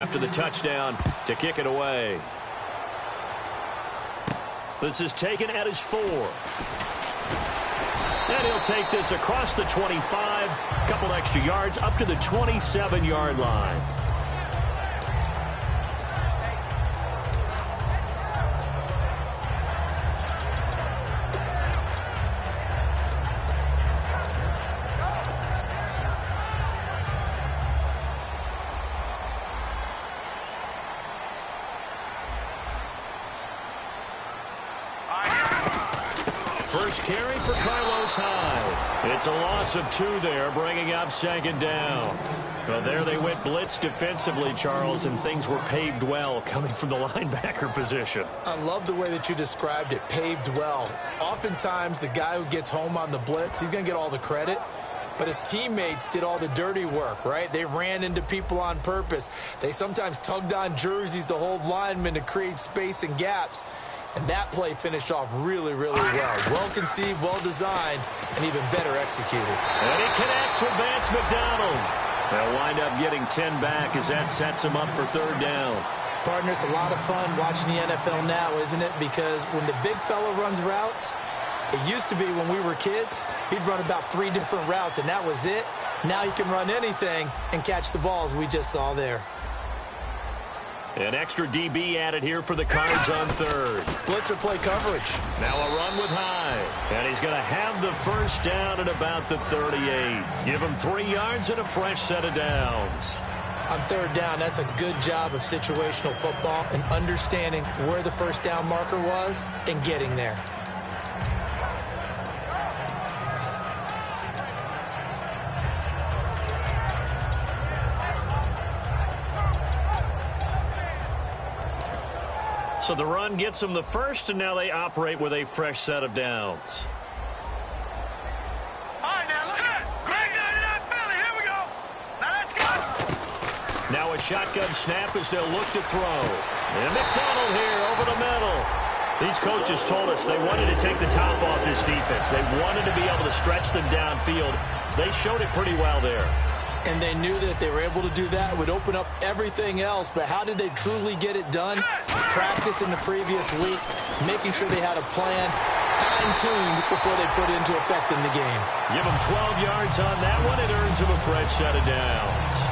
After the touchdown to kick it away. This is taken at his 4. And he'll take this across the 25, couple extra yards up to the 27-yard line. First carry for Carlos Hyde. It's a loss of 2 there, bringing up second down. Well, there they went blitz defensively, Charles, and things were paved well coming from the linebacker position. I love the way that you described it, paved well. Oftentimes, the guy who gets home on the blitz, he's going to get all the credit. But his teammates did all the dirty work, right? They ran into people on purpose. They sometimes tugged on jerseys to hold linemen to create space and gaps. And that play finished off really, really well. Well-conceived, well-designed, and even better executed. And he connects with Vance McDonald. They'll wind up getting 10 back as that sets him up for third down. Partner, it's a lot of fun watching the NFL now, isn't it? Because when the big fella runs routes, it used to be when we were kids, he'd run about 3 different routes, and that was it. Now he can run anything and catch the balls we just saw there. An extra DB added here for the Cards on third. Blitzer play coverage. Now a run with Hyde. And he's going to have the first down at about the 38. Give him 3 yards and a fresh set of downs. On third down, that's a good job of situational football and understanding where the first down marker was and getting there. So the run gets them the first, and now they operate with a fresh set of downs. All right, now look at it. Great guy tonight, Philly. Here we go. Now let's go. Now a shotgun snap as they'll look to throw. And McDonald here over the middle. These coaches told us they wanted to take the top off this defense. They wanted to be able to stretch them downfield. They showed it pretty well there. And they knew that if they were able to do that, it would open up everything else. But how did they truly get it done? Practice in the previous week, making sure they had a plan, fine-tuned before they put it into effect in the game. Give them 12 yards on that one. It earns them a fresh set of downs.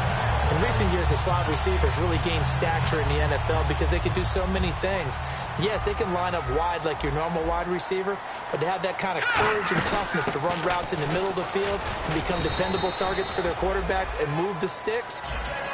In recent years, the slot receivers really gained stature in the NFL because they could do so many things. Yes, they can line up wide like your normal wide receiver, but to have that kind of courage and toughness to run routes in the middle of the field and become dependable targets for their quarterbacks and move the sticks,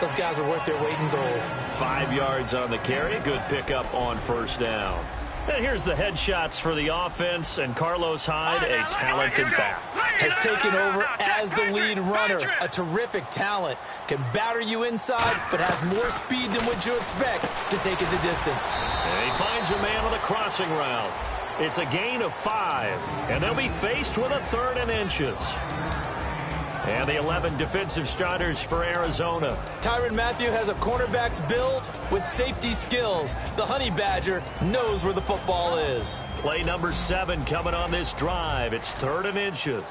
those guys are worth their weight in gold. 5 yards on the carry. Good pickup on first down. And here's the headshots for the offense, and Carlos Hyde, a talented back. Has taken over as the lead runner. A terrific talent. Can batter you inside, but has more speed than what you expect to take it the distance. And he finds a man on the crossing route. It's a gain of 5, and they'll be faced with a 3rd and inches. And the 11 defensive starters for Arizona. Tyrann Mathieu has a cornerback's build with safety skills. The Honey Badger knows where the football is. Play number 7 coming on this drive. It's 3rd and inches.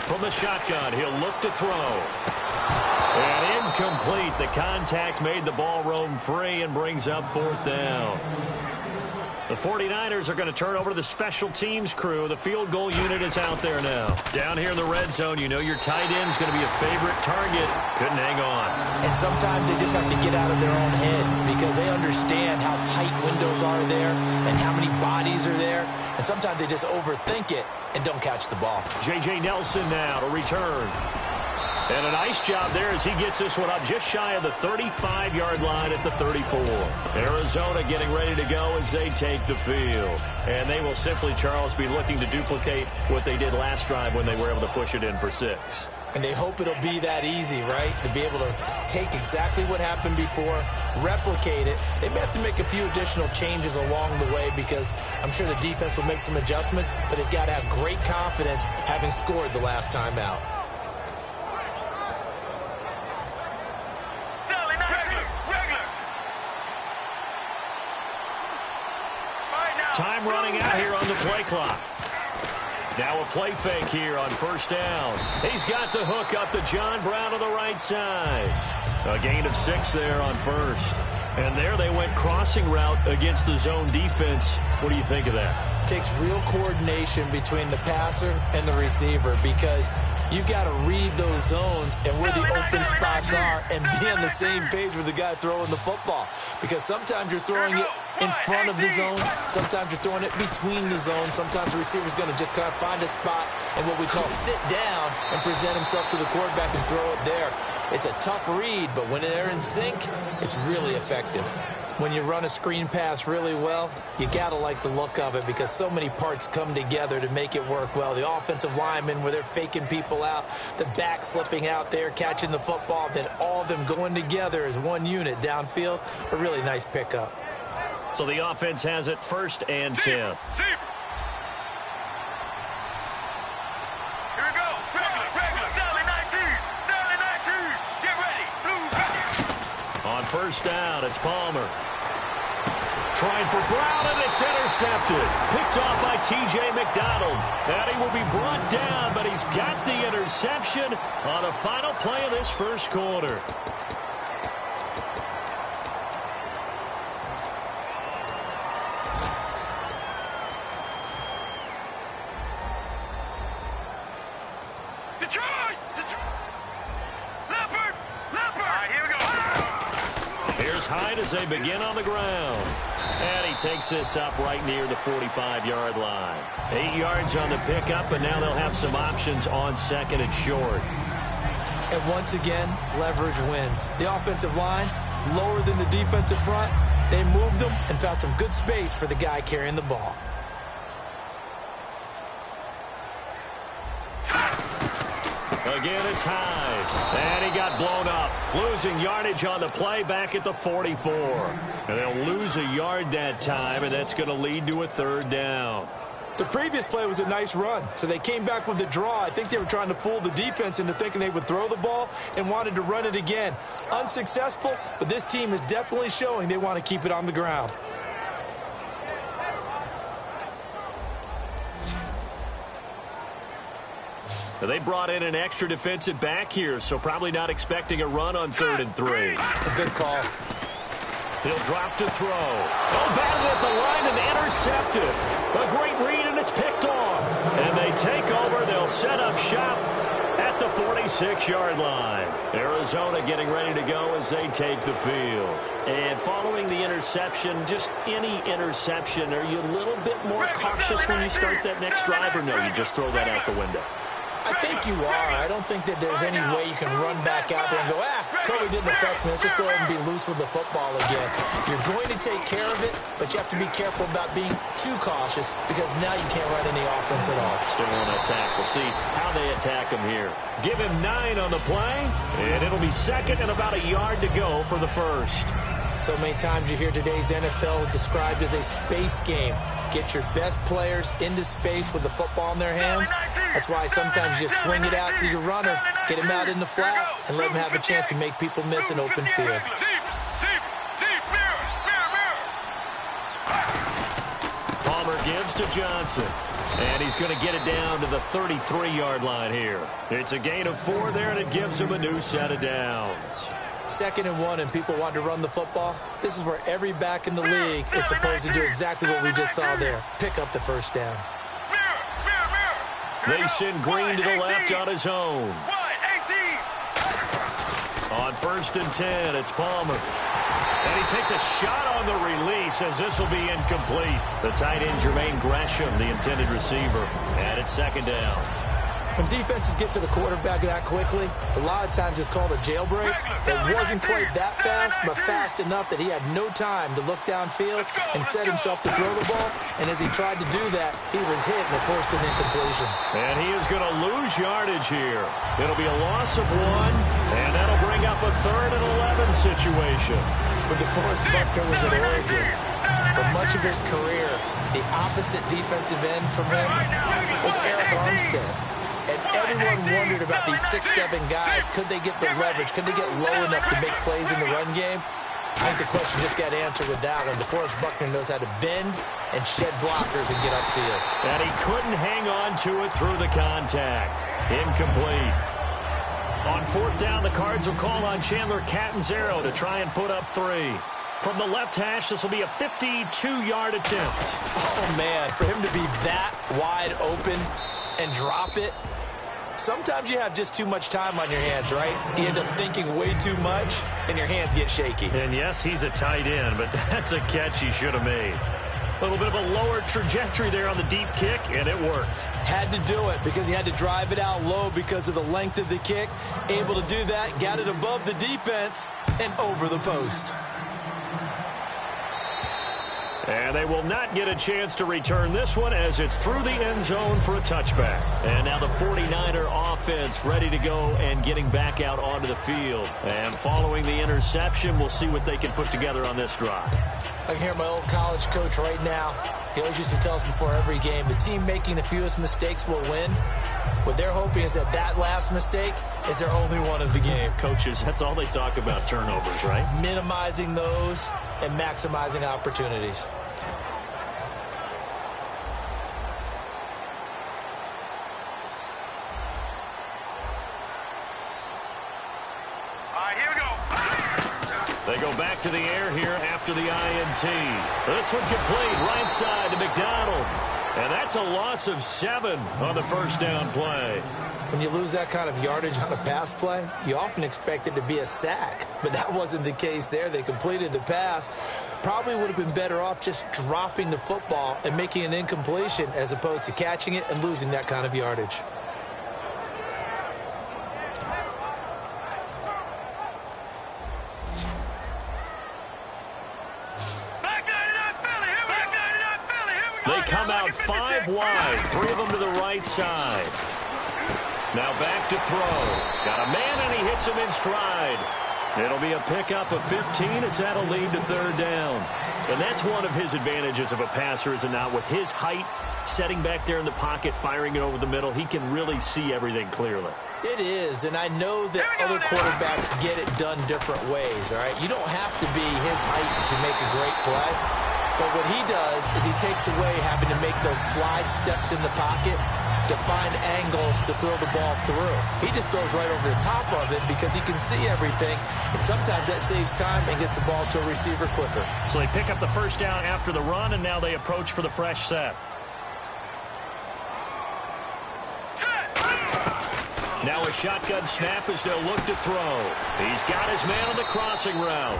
From the shotgun, he'll look to throw. And incomplete. The contact made the ball roam free and brings up 4th down. The 49ers are going to turn over to the special teams crew. The field goal unit is out there now. Down here in the red zone, you know your tight end's going to be a favorite target. Couldn't hang on. And sometimes they just have to get out of their own head because they understand how tight windows are there and how many bodies are there. And sometimes they just overthink it and don't catch the ball. J.J. Nelson now to return. And a nice job there as he gets this one up just shy of the 35-yard line at the 34. Arizona getting ready to go as they take the field. And they will simply, Charles, be looking to duplicate what they did last drive when they were able to push it in for 6. And they hope it'll be that easy, right? To be able to take exactly what happened before, replicate it. They may have to make a few additional changes along the way because I'm sure the defense will make some adjustments, but they've got to have great confidence having scored the last time out. Time running out here on the play clock. Now a play fake here on first down. He's got the hook up to John Brown on the right side. A gain of 6 there on first. And there they went crossing route against the zone defense. What do you think of that? Takes real coordination between the passer and the receiver because you got to read those zones and where the open spots are and be on the same page with the guy throwing the football. Because sometimes you're throwing it in front of the zone. Sometimes you're throwing it between the zones. Sometimes the receiver's going to just kind of find a spot and what we call sit down and present himself to the quarterback and throw it there. It's a tough read, but when they're in sync, it's really effective. When you run a screen pass really well, you got to like the look of it because so many parts come together to make it work well. The offensive linemen, where they're faking people out, the back slipping out there, catching the football, then all of them going together as one unit downfield, a really nice pickup. So the offense has it 1st and 10. Here we go. Regular. Sally 19. Get ready. Blue. On first down, it's Palmer. Trying for Brown, and it's intercepted. Picked off by T.J. McDonald. And he will be brought down, but he's got the interception on the final play of this first quarter. Detroit. Leopard. All right, here we go. Here's Hyde as they begin on the ground. And he takes this up right near the 45-yard line. 8 yards on the pickup, and now they'll have some options on 2nd and short. And once again, leverage wins. The offensive line, lower than the defensive front. They moved them and found some good space for the guy carrying the ball. Again, it's Hyde. And he got blown up. Losing yardage on the play back at the 44. And they'll lose a yard that time, and that's going to lead to a 3rd down. The previous play was a nice run, so they came back with the draw. I think they were trying to fool the defense into thinking they would throw the ball and wanted to run it again. Unsuccessful, but this team is definitely showing they want to keep it on the ground. They brought in an extra defensive back here, so probably not expecting a run on 3rd and 3. A good call. He'll drop to throw. Oh, batted at the line and intercepted. A great read, and it's picked off. And they take over. They'll set up shop at the 46-yard line. Arizona getting ready to go as they take the field. And following the interception, just any interception, are you a little bit more cautious when you start that next drive, or no, you just throw that out the window? I think you are. I don't think that there's any way you can run back out there and go, totally didn't affect me. Let's just go ahead and be loose with the football again. You're going to take care of it, but you have to be careful about being too cautious because now you can't run any offense at all. Still want to attack. We'll see how they attack him here. Give him 9 on the play, and it'll be 2nd and about a yard to go for the 1st. So many times you hear today's NFL described as a space game. Get your best players into space with the football in their hands. That's why sometimes you swing it out to your runner, get him out in the flat, and let him have a chance to make people miss an open field. Palmer gives to Johnson. And he's going to get it down to the 33-yard line here. It's a gain of 4 there, and it gives him a new set of downs. 2nd and 1 and people want to run the football. This is where every back in the league is supposed to do exactly what we just saw there. Pick up the 1st down. They send Green to the left on his own. On 1st and 10, it's Palmer. And he takes a shot on the release as this will be incomplete. The tight end, Jermaine Gresham, the intended receiver. And it's 2nd down. When defenses get to the quarterback that quickly, a lot of times it's called a jailbreak. It wasn't quite that fast, but fast enough that he had no time to look downfield and set himself to throw the ball. And as he tried to do that, he was hit and forced an incompletion. And he is going to lose yardage here. It'll be a loss of 1, and that'll bring up a 3rd and 11 situation. When DeForest Buckner was at Oregon, for much of his career, the opposite defensive end from him was Eric Armstead. And everyone wondered about these 6'7" guys. Could they get the leverage? Could they get low enough to make plays in the run game? I think the question just got answered with that one. DeForest Buckner knows how to bend and shed blockers and get upfield. And he couldn't hang on to it through the contact. Incomplete. On fourth down, the Cards will call on Chandler Catanzaro to try and put up 3. From the left hash, this will be a 52-yard attempt. Oh, man, for him to be that wide open and drop it, sometimes you have just too much time on your hands, right? You end up thinking way too much, and your hands get shaky. And yes, he's a tight end, but that's a catch he should have made. A little bit of a lower trajectory there on the deep kick, and it worked. Had to do it because he had to drive it out low because of the length of the kick. Able to do that, got it above the defense, and over the post. And they will not get a chance to return this one as it's through the end zone for a touchback. And now the 49er offense ready to go and getting back out onto the field. And following the interception, we'll see what they can put together on this drive. I can hear my old college coach right now. He always used to tell us before every game, the team making the fewest mistakes will win. What they're hoping is that last mistake is their only one of the game. Coaches, that's all they talk about, turnovers, right? Minimizing those and maximizing opportunities. They go back to the air here after the INT. This one complete right side to McDonald. And that's a loss of 7 on the first down play. When you lose that kind of yardage on a pass play, you often expect it to be a sack. But that wasn't the case there. They completed the pass. Probably would have been better off just dropping the football and making an incompletion as opposed to catching it and losing that kind of yardage. They come out 5 wide, 3 of them to the right side. Now back to throw. Got a man, and he hits him in stride. It'll be a pickup of 15 as that'll lead to third down. And that's one of his advantages of a passer, is it not? With his height, setting back there in the pocket, firing it over the middle, he can really see everything clearly. It is, and I know that other quarterbacks get it done different ways, all right? You don't have to be his height to make a great play. But what he does is he takes away having to make those slide steps in the pocket to find angles to throw the ball through. He just throws right over the top of it because he can see everything, and sometimes that saves time and gets the ball to a receiver quicker. So they pick up the first down after the run, and now they approach for the fresh set. Now a shotgun snap as they'll look to throw. He's got his man on the crossing route.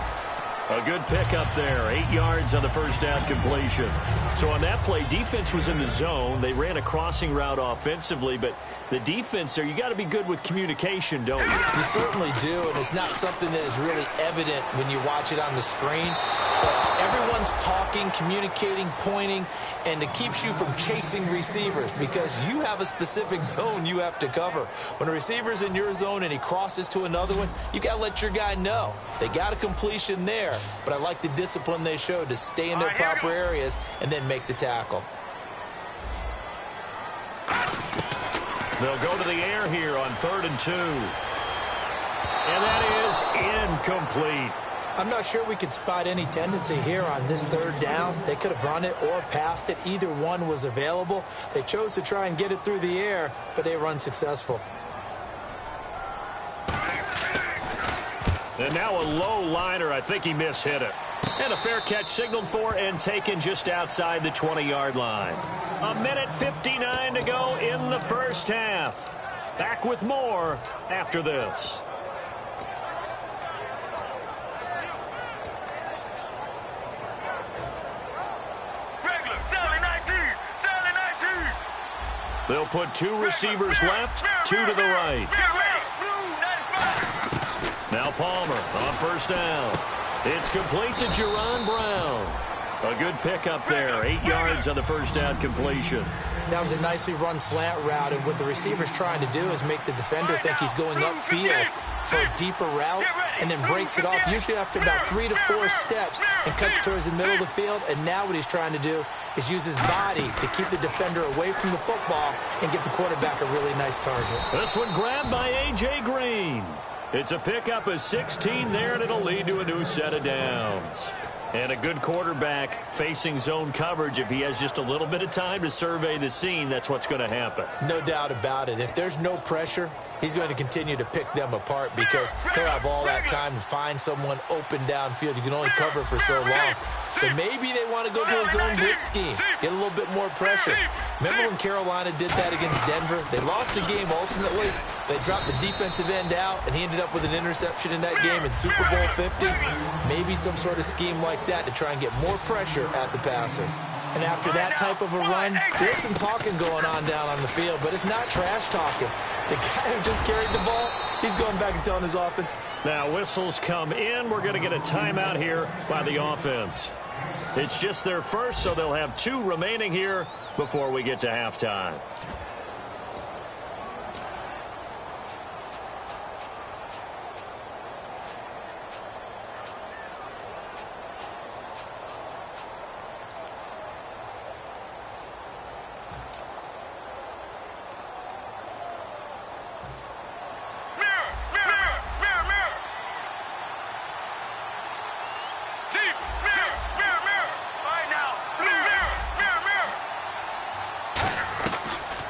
A good pickup there, 8 yards on the first down completion. So on that play, defense was in the zone. They ran a crossing route offensively, but the defense there, you got to be good with communication, don't you? You certainly do, and it's not something that is really evident when you watch it on the screen. But everyone's talking, communicating, pointing, and it keeps you from chasing receivers because you have a specific zone you have to cover. When a receiver's in your zone and he crosses to another one, you got to let your guy know. They got a completion there, but I like the discipline they showed to stay in their proper areas and then make the tackle. They'll go to the air here on 3rd and 2. And that is incomplete. I'm not sure we could spot any tendency here on this 3rd down. They could have run it or passed it. Either one was available. They chose to try and get it through the air, but they were unsuccessful. And now a low liner. I think he mishit it. And a fair catch signaled for and taken just outside the 20-yard line. 1:59 to go in the first half. Back with more after this. They'll put 2 receivers left, 2 to the right. Now Palmer on first down. It's complete to Jerron Brown. A good pickup there, 8 yards on the first down completion. That was a nicely run slant route, and what the receiver's trying to do is make the defender think he's going upfield for a deeper route and then breaks it off, usually after about 3 to 4 steps, and cuts towards the middle of the field. And now what he's trying to do is use his body to keep the defender away from the football and give the quarterback a really nice target. This one grabbed by A.J. Green. It's a pickup of 16 there, and it'll lead to a new set of downs. And a good quarterback facing zone coverage, if he has just a little bit of time to survey the scene, that's what's going to happen. No doubt about it. If there's no pressure, he's going to continue to pick them apart because he'll have all that time to find someone open downfield. You can only cover for so long. So maybe they want to go to a zone blitz scheme, get a little bit more pressure. Remember when Carolina did that against Denver? They lost the game ultimately. They dropped the defensive end out, and he ended up with an interception in that game in Super Bowl 50. Maybe some sort of scheme like that to try and get more pressure at the passer. And after that type of a run, there's some talking going on down on the field, but it's not trash talking. The guy who just carried the ball, he's going back and telling his offense. Now whistles come in. We're going to get a timeout here by the offense. It's just their first, so they'll have 2 remaining here before we get to halftime.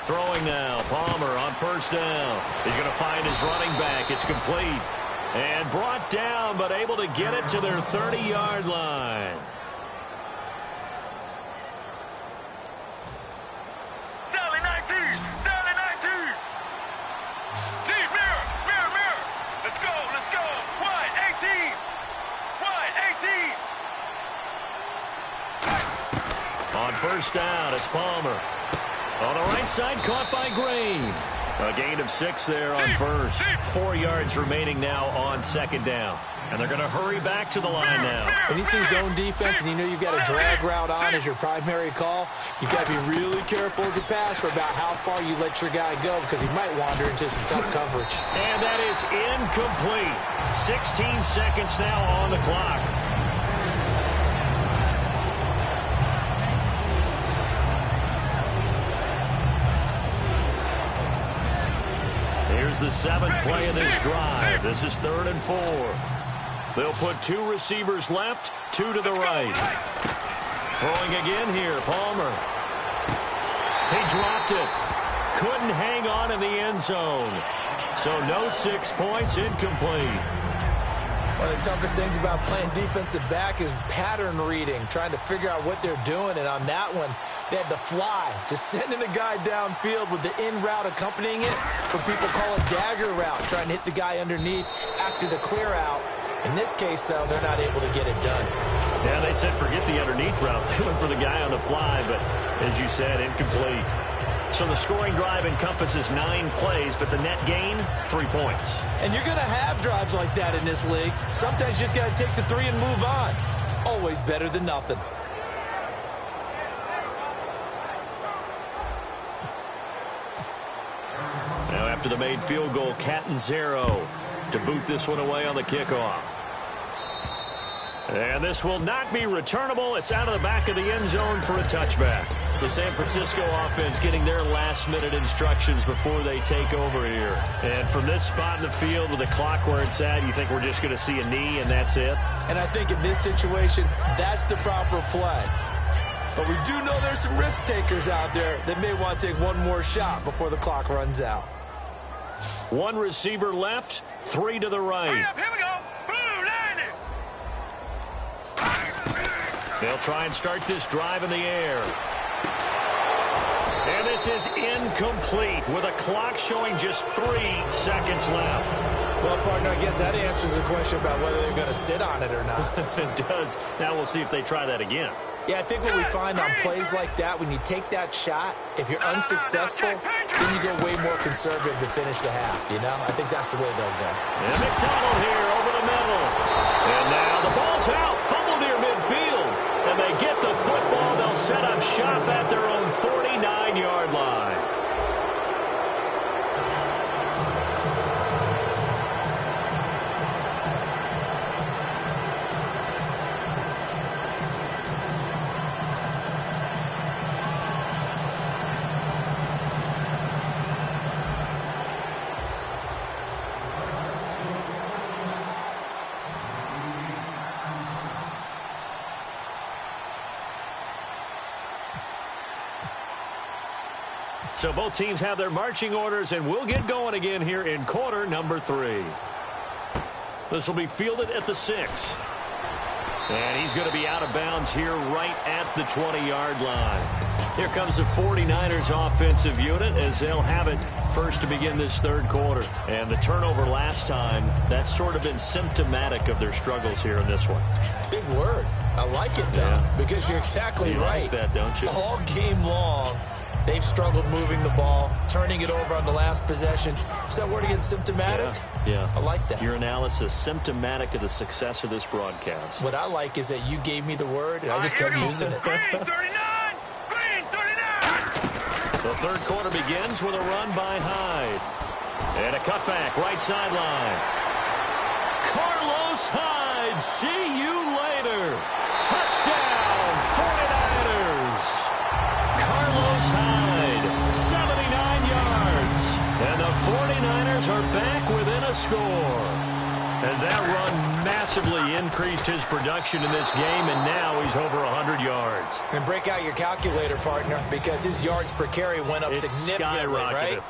Throwing now, Palmer on first down. He's going to find his running back. It's complete. And brought down, but able to get it to their 30-yard line. Sally 19! Sally 19! Deep, mirror, mirror, mirror! Let's go, let's go! Wide, 18! Wide, 18! On first down, it's Palmer. On the right side, caught by Green. A gain of 6 there on first. 4 yards remaining now on second down. And they're going to hurry back to the line now. When you see zone defense and you know you've got a drag route on as your primary call, you've got to be really careful as a passer about how far you let your guy go because he might wander into some tough coverage. And that is incomplete. 16 seconds now on the clock. Here's the 7th play of this drive. This is 3rd and 4. They'll put 2 receivers left, 2 to the right. Throwing again here, Palmer. He dropped it. Couldn't hang on in the end zone. So no 6 points, incomplete. One of the toughest things about playing defensive back is pattern reading, trying to figure out what they're doing. And on that one, they had the fly, just sending a guy downfield with the in route accompanying it. What people call a dagger route, trying to hit the guy underneath after the clear out. In this case, though, they're not able to get it done. Yeah, they said forget the underneath route. They went for the guy on the fly, but as you said, incomplete. So the scoring drive encompasses 9 plays, but the net gain, 3 points. And you're going to have drives like that in this league. Sometimes you just got to take the 3 and move on. Always better than nothing. Now after the made field goal, Catanzaro to boot this one away on the kickoff. And this will not be returnable. It's out of the back of the end zone for a touchback. The San Francisco offense getting their last-minute instructions before they take over here. And from this spot in the field with the clock where it's at, you think we're just going to see a knee and that's it? And I think in this situation, that's the proper play. But we do know there's some risk takers out there that may want to take one more shot before the clock runs out. 1 receiver left, 3 to the right. Here we go. Blue 90. They'll try and start this drive in the air. And this is incomplete with a clock showing just 3 seconds left. Well, partner, I guess that answers the question about whether they're going to sit on it or not. It does. Now we'll see if they try that again. Yeah, I think what we find on plays like that, when you take that shot, if you're unsuccessful, then you go way more conservative to finish the half, you know? I think that's the way they'll go. And McDonald here over the middle. And now the ball's out. Fumble near midfield. And they get the football. They'll set up shop at their own 49-yard line. So both teams have their marching orders, and we'll get going again here in quarter number 3. This will be fielded at the 6. And he's going to be out of bounds here right at the 20-yard line. Here comes the 49ers offensive unit as they'll have it first to begin this third quarter. And the turnover last time, that's sort of been symptomatic of their struggles here in this one. Big word. I like it, though, because you're exactly right. You like that, don't you? All game long, they've struggled moving the ball, turning it over on the last possession. Is that word again, symptomatic? Yeah. I like that. Your analysis, symptomatic of the success of this broadcast. What I like is that you gave me the word, and I just kept using it. Green 39! Green 39! The third quarter begins with a run by Hyde. And a cutback, right sideline. Carlos Hyde, see you later. Touchdown, 49ers. Carlos Hyde, 79 yards. And the 49ers are back within a score. And that run massively increased his production in this game, and now he's over 100 yards. And break out your calculator, partner, because his yards per carry went up significantly, right?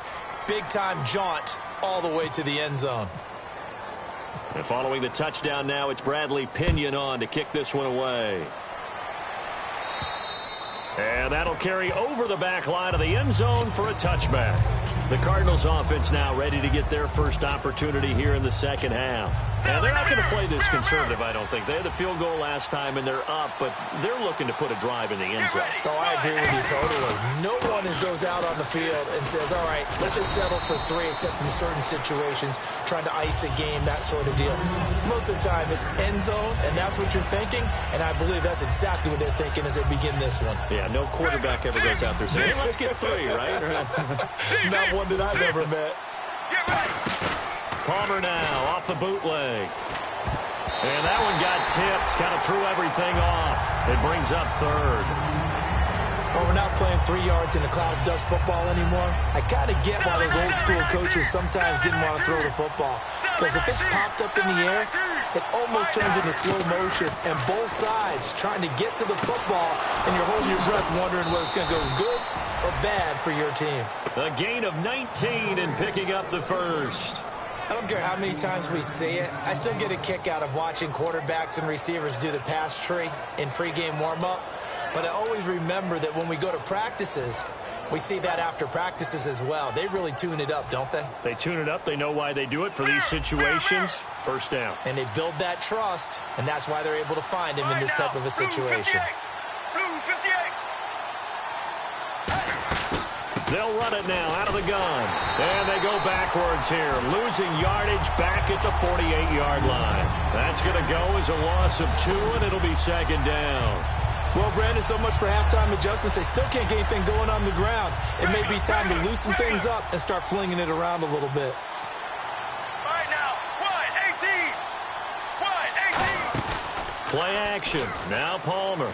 Big-time jaunt all the way to the end zone. And following the touchdown now, it's Bradley Pinion on to kick this one away. And that'll carry over the back line of the end zone for a touchback. The Cardinals offense now ready to get their first opportunity here in the second half. And they're not going to play this conservative, I don't think. They had the field goal last time, and they're up, but they're looking to put a drive in the end zone. Oh, I agree with you totally. No one goes out on the field and says, all right, let's just settle for 3, except in certain situations, trying to ice a game, that sort of deal. Most of the time, it's end zone, and that's what you're thinking, and I believe that's exactly what they're thinking as they begin this one. Yeah, no quarterback ever goes out there saying, hey, let's get 3, right? Not one that I've ever met. Get ready! Palmer now off the bootleg. And that one got tipped, kind of threw everything off. It brings up third. Well, we're not playing 3 yards in a cloud of dust football anymore. I kind of get why those old school coaches sometimes didn't want to throw the football. Because if it's popped up in the air, it almost turns into slow motion. And both sides trying to get to the football, and you're holding your breath wondering whether it's going to go good or bad for your team. A gain of 19 and picking up the first. I don't care how many times we see it. I still get a kick out of watching quarterbacks and receivers do the pass tree in pregame warm-up. But I always remember that when we go to practices, we see that after practices as well. They really tune it up, don't they? They tune it up. They know why they do it for these situations. First down. And they build that trust, and that's why they're able to find him in this type of a situation. Blue 58. They'll run it now out of the gun. And they go backwards here, losing yardage back at the 48-yard line. That's going to go as a loss of 2, and it'll be second down. Well, Brandon, so much for halftime adjustments. They still can't get anything going on the ground. It may be time to loosen things up and start flinging it around a little bit. All right now, wide 18. Wide 18. Play action. Now Palmer.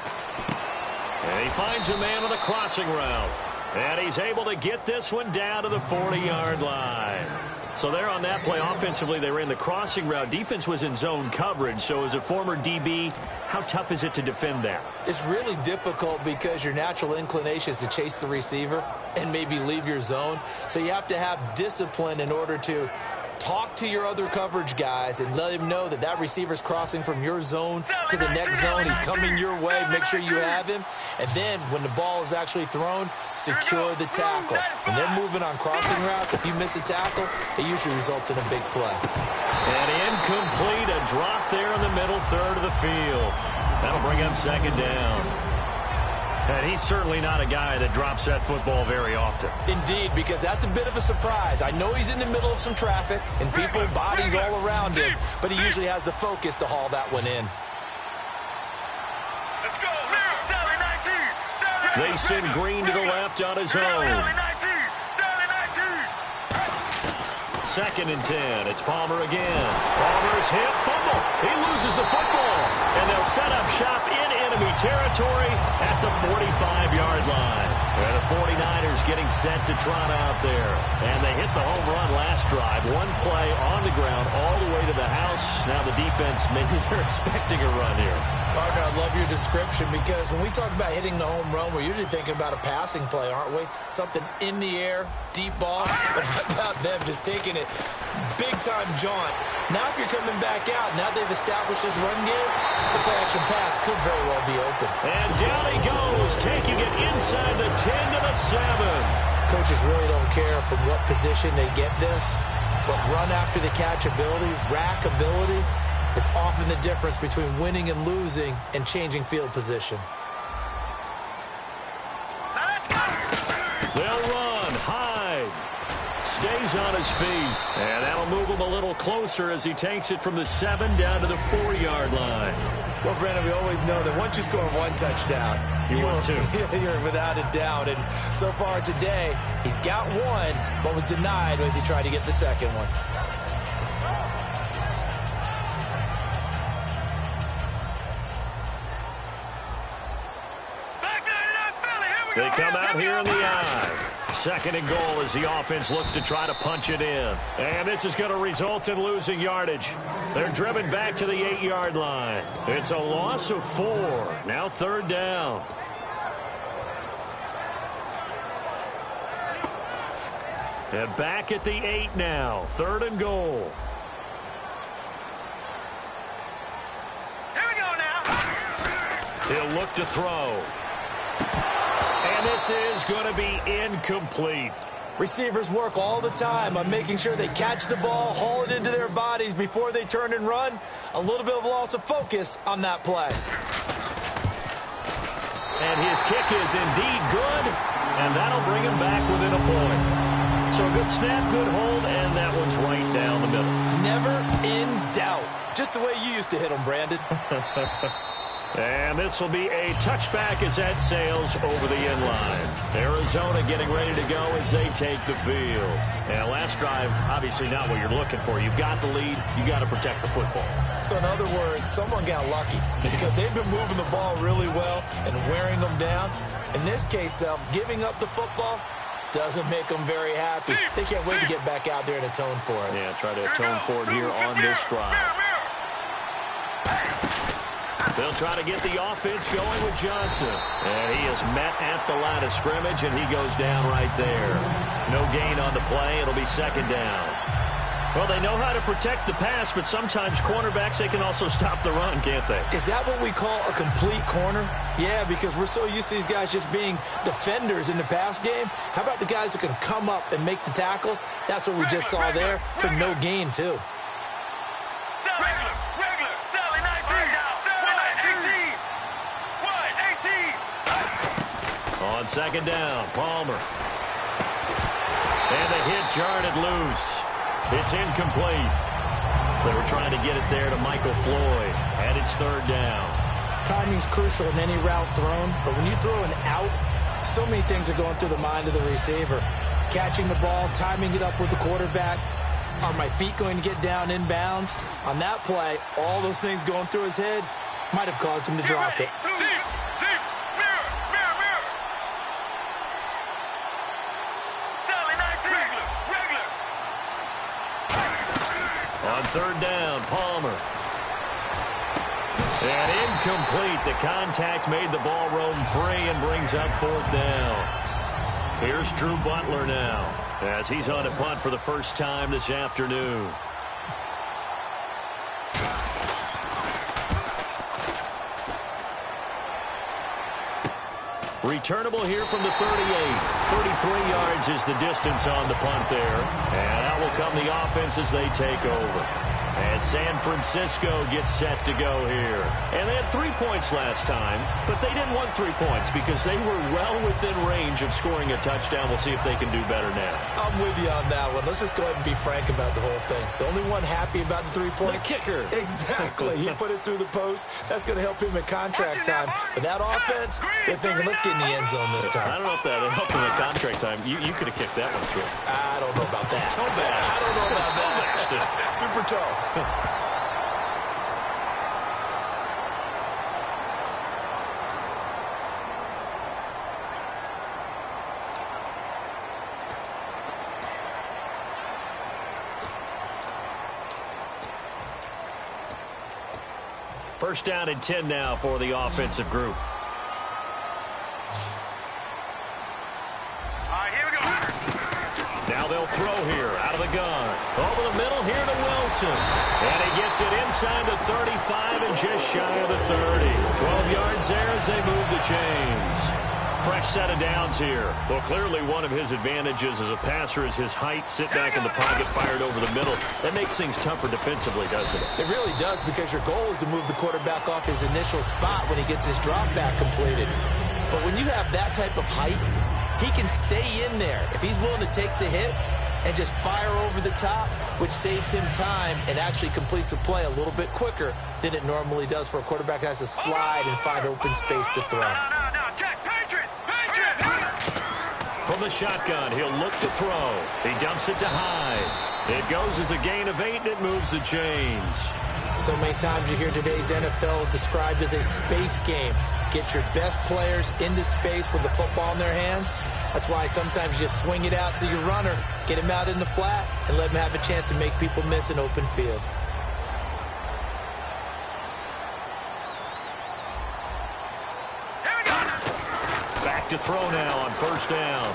And he finds a man on the crossing route. And he's able to get this one down to the 40-yard line. So there on that play, offensively, they ran the crossing route. Defense was in zone coverage. So as a former DB, how tough is it to defend that? It's really difficult because your natural inclination is to chase the receiver and maybe leave your zone. So you have to have discipline in order to talk to your other coverage guys and let him know that that receiver's crossing from your zone to the next zone. He's coming your way. Make sure you have him. And then when the ball is actually thrown, secure the tackle. When they're moving on crossing routes, if you miss a tackle, it usually results in a big play. And incomplete, a drop there in the middle third of the field. That'll bring up second down. And he's certainly not a guy that drops that football very often. Indeed, because that's a bit of a surprise. I know he's in the middle of some traffic and people, bodies all around him, but he usually has the focus to haul that one in. Let's go. Sally 19. They send Green to the left on his own. Sally 19. Sally 19. Second and 10. It's Palmer again. Palmer's hit, fumble. He loses the football. And they'll set up shop in enemy territory at the 45-yard line. And the 49ers getting set to trot out there. And they hit the home run last drive. One play on the ground all the way to the house. Now the defense, maybe they're expecting a run here. Partner, I love your description because when we talk about hitting the home run, we're usually thinking about a passing play, aren't we? Something in the air, deep ball. But how about them just taking it big-time jaunt? Now if you're coming back out, now they've established this run game, the play-action pass could very well be open. And down he goes, taking it inside the 10 to the 7. Coaches really don't care from what position they get this, but run after the catch ability, rack ability, is often the difference between winning and losing and changing field position. They'll run. Hyde stays on his feet. And that'll move him a little closer as he takes it from the 7 down to the 4-yard line. Well, Brandon, we always know that once you score one touchdown, you want two. You're without a doubt. And so far today, he's got one, but was denied as he tried to get the second one. They come out here in the eye. 2nd and goal as the offense looks to try to punch it in. And this is going to result in losing yardage. They're driven back to the 8-yard line. It's a loss of 4. Now 3rd down. And back at the 8 now. 3rd and goal. Here we go now. He'll look to throw. And this is going to be incomplete. Receivers work all the time on making sure they catch the ball, haul it into their bodies before they turn and run. A little bit of loss of focus on that play. And his kick is indeed good, and that'll bring him back within a point. So a good snap, good hold, and that one's right down the middle. Never in doubt. Just the way you used to hit them, Brandon. And this will be a touchback as that sails over the end line. Arizona getting ready to go as they take the field. And last drive, obviously not what you're looking for. You've got the lead. You got to protect the football. So in other words, someone got lucky because they've been moving the ball really well and wearing them down. In this case, though, giving up the football doesn't make them very happy. They can't wait to get back out there and atone for it. Yeah, try to atone for it here on this drive. They'll try to get the offense going with Johnson. And he is met at the line of scrimmage, and he goes down right there. No gain on the play. It'll be 2nd down. Well, they know how to protect the pass, but sometimes cornerbacks, they can also stop the run, can't they? Is that what we call a complete corner? Yeah, because we're so used to these guys just being defenders in the pass game. How about the guys who can come up and make the tackles? That's what we just saw there for no gain, too. On 2nd down, Palmer. And the hit jarred loose. It's incomplete. They were trying to get it there to Michael Floyd. And it's 3rd down. Timing's crucial in any route thrown, but when you throw an out, so many things are going through the mind of the receiver. Catching the ball, timing it up with the quarterback. Are my feet going to get down in bounds? On that play, all those things going through his head might have caused him to drop it. On 3rd down, Palmer. And incomplete. The contact made the ball roam free and brings up 4th down. Here's Drew Butler now as he's on a punt for the first time this afternoon. Returnable here from the 38. 33 yards is the distance on the punt there. And out will come the offense as they take over. And San Francisco gets set to go here. And they had 3 points last time, but they didn't want 3 points because they were well within range of scoring a touchdown. We'll see if they can do better now. I'm with you on that one. Let's just go ahead and be frank about the whole thing. The only one happy about the 3-point? The kicker. Exactly. He put it through the post. That's going to help him at contract time. But that offense, they're thinking, let's get in the end zone this time. I don't know if that helped him at contract time. You could have kicked that one through. I don't know about that. Toe bash. I don't know about that. Super toe. First down and 10 now for the offensive group. Now they'll throw here out of the gun. Over the middle here to Wilson. And he gets it inside the 35 and just shy of the 30. 12 yards there as they move the chains. Fresh set of downs here. Well, clearly one of his advantages as a passer is his height. Sit back in the pocket, fired over the middle. That makes things tougher defensively, doesn't it? It really does, because your goal is to move the quarterback off his initial spot when he gets his drop back completed. But when you have that type of height, he can stay in there if he's willing to take the hits and just fire over the top, which saves him time and actually completes a play a little bit quicker than it normally does for a quarterback that has to slide and find open space to throw. From the shotgun, he'll look to throw. He dumps it to Hyde. It goes as a gain of 8, and it moves the chains. So many times you hear today's NFL described as a space game. Get your best players into space with the football in their hands. That's why sometimes you just swing it out to your runner, get him out in the flat, and let him have a chance to make people miss an open field. Back to throw now on first down.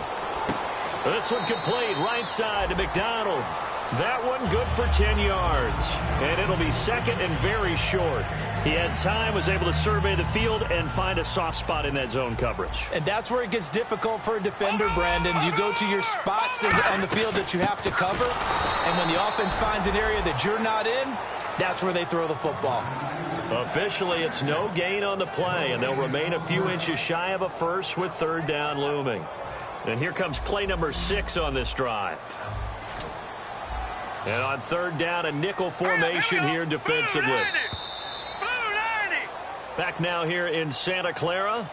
This one complete, right side to McDonald. That one good for 10 yards. And it'll be second and very short. He had time, was able to survey the field and find a soft spot in that zone coverage. And that's where it gets difficult for a defender, Brandon. You go to your spots on the field that you have to cover, and when the offense finds an area that you're not in, that's where they throw the football. Officially, it's no gain on the play, and they'll remain a few inches shy of a first with third down looming. And here comes play number 6 on this drive. And on third down, a nickel formation here defensively. Back now here in Santa Clara.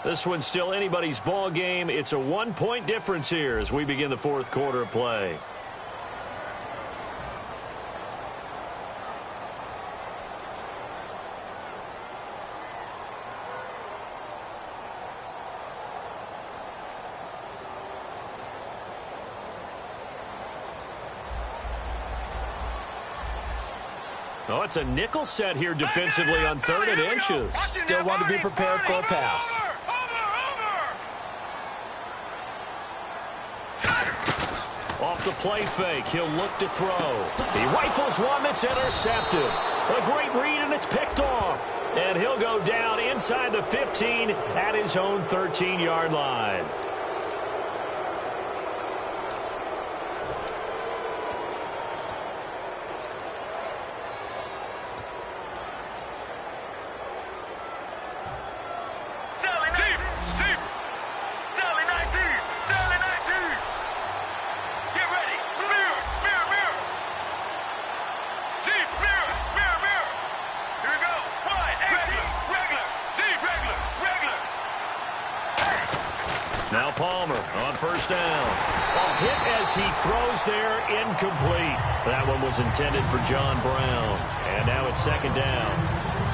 This one's still anybody's ball game. It's a 1-point difference here as we begin the fourth quarter of play. Oh, it's a nickel set here defensively on third and inches. Still want to be prepared for a pass. Off the play fake, he'll look to throw. He rifles one that's intercepted. A great read, and it's picked off. And he'll go down inside the 15 at his own 13-yard line. Now Palmer on first down. A hit as he throws there, incomplete. That one was intended for John Brown. And now it's second down.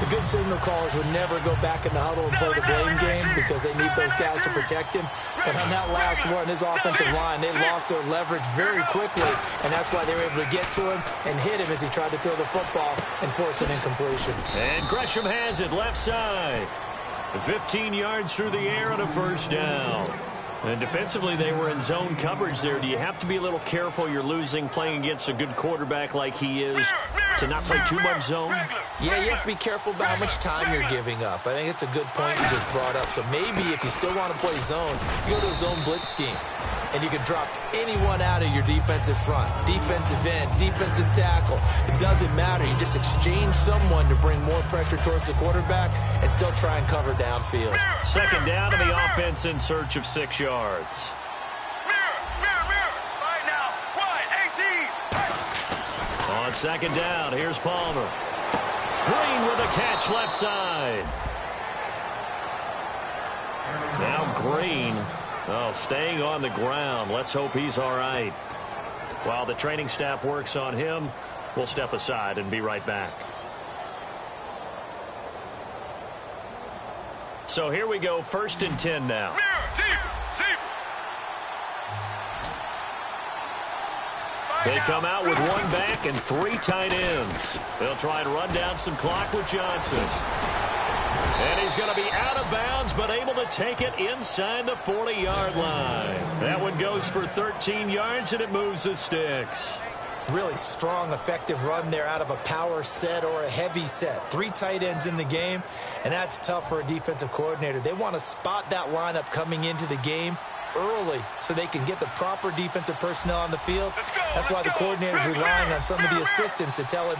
The good signal callers would never go back in the huddle and play the blame game because they need those guys to protect him. But on that last one, his offensive line, they lost their leverage very quickly, and that's why they were able to get to him and hit him as he tried to throw the football and force an incompletion. And Gresham has it left side. 15 yards through the air on a first down. And defensively, they were in zone coverage there. Do you have to be a little careful? You're losing playing against a good quarterback like he is to not play too much zone? Yeah, you have to be careful about how much time you're giving up. I think it's a good point you just brought up. So maybe if you still want to play zone, you go to a zone blitz scheme. And you can drop anyone out of your defensive front, defensive end, defensive tackle. It doesn't matter. You just exchange someone to bring more pressure towards the quarterback and still try and cover downfield. Second down to the offense in search of 6 yards. Right now, wide, 18. On second down, here's Palmer. Green with a catch left side. Now Green. Oh, staying on the ground. Let's hope he's all right. While the training staff works on him, we'll step aside and be right back. So here we go, 1st and 10 now. They come out with one back and three tight ends. They'll try and run down some clock with Johnson. And he's going to be out of bounds, but able to take it inside the 40-yard line. That one goes for 13 yards, and it moves the sticks. Really strong, effective run there out of a power set or a heavy set. Three tight ends in the game, and that's tough for a defensive coordinator. They want to spot that lineup coming into the game early so they can get the proper defensive personnel on the field. That's why the coordinator is relying on some of the assistants to tell him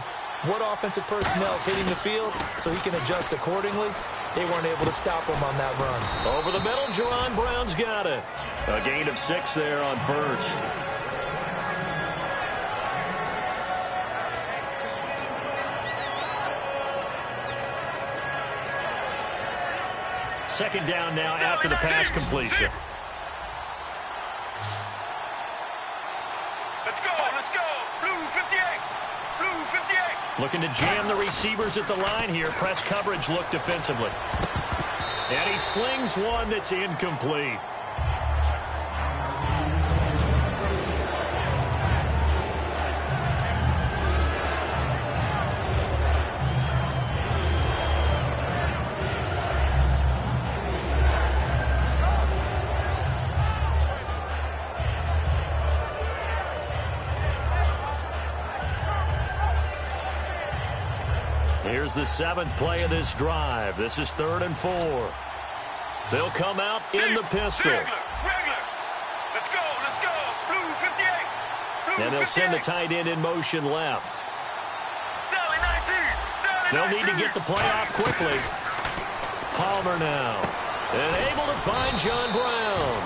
what offensive personnel is hitting the field so he can adjust accordingly. They weren't able to stop him on that run. Over the middle, Jerron Brown's got it. A gain of 6 there on first. Second down now after the pass completion. Let's go. Blue 58. Blue 58. Looking to jam the receivers at the line here. Press coverage look defensively. And he slings one that's incomplete. Here's the 7th play of this drive. This is 3rd and 4. They'll come out in the pistol. Regular. Let's go. Blue 58. Blue And they'll 58. send the tight end in motion left. Sally 19. They'll need to get the play off quickly. Palmer now. And able to find John Brown.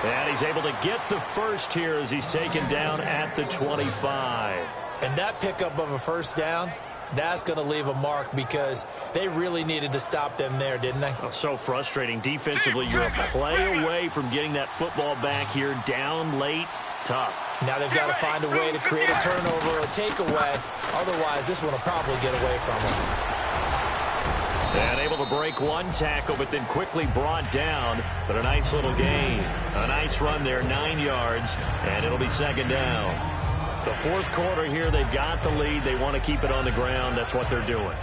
And he's able to get the first here as he's taken down at the 25. And that pickup of a first down, that's going to leave a mark because they really needed to stop them there, didn't they? Oh, so frustrating. Defensively, you're a play away from getting that football back here down late. Tough. Now they've got to find a way to create a turnover or a takeaway. Otherwise, this one will probably get away from them. And able to break one tackle, but then quickly brought down. But a nice little gain. A nice run there, 9 yards, and it'll be second down. The 4th quarter here, they've got the lead. They want to keep it on the ground. That's what they're doing.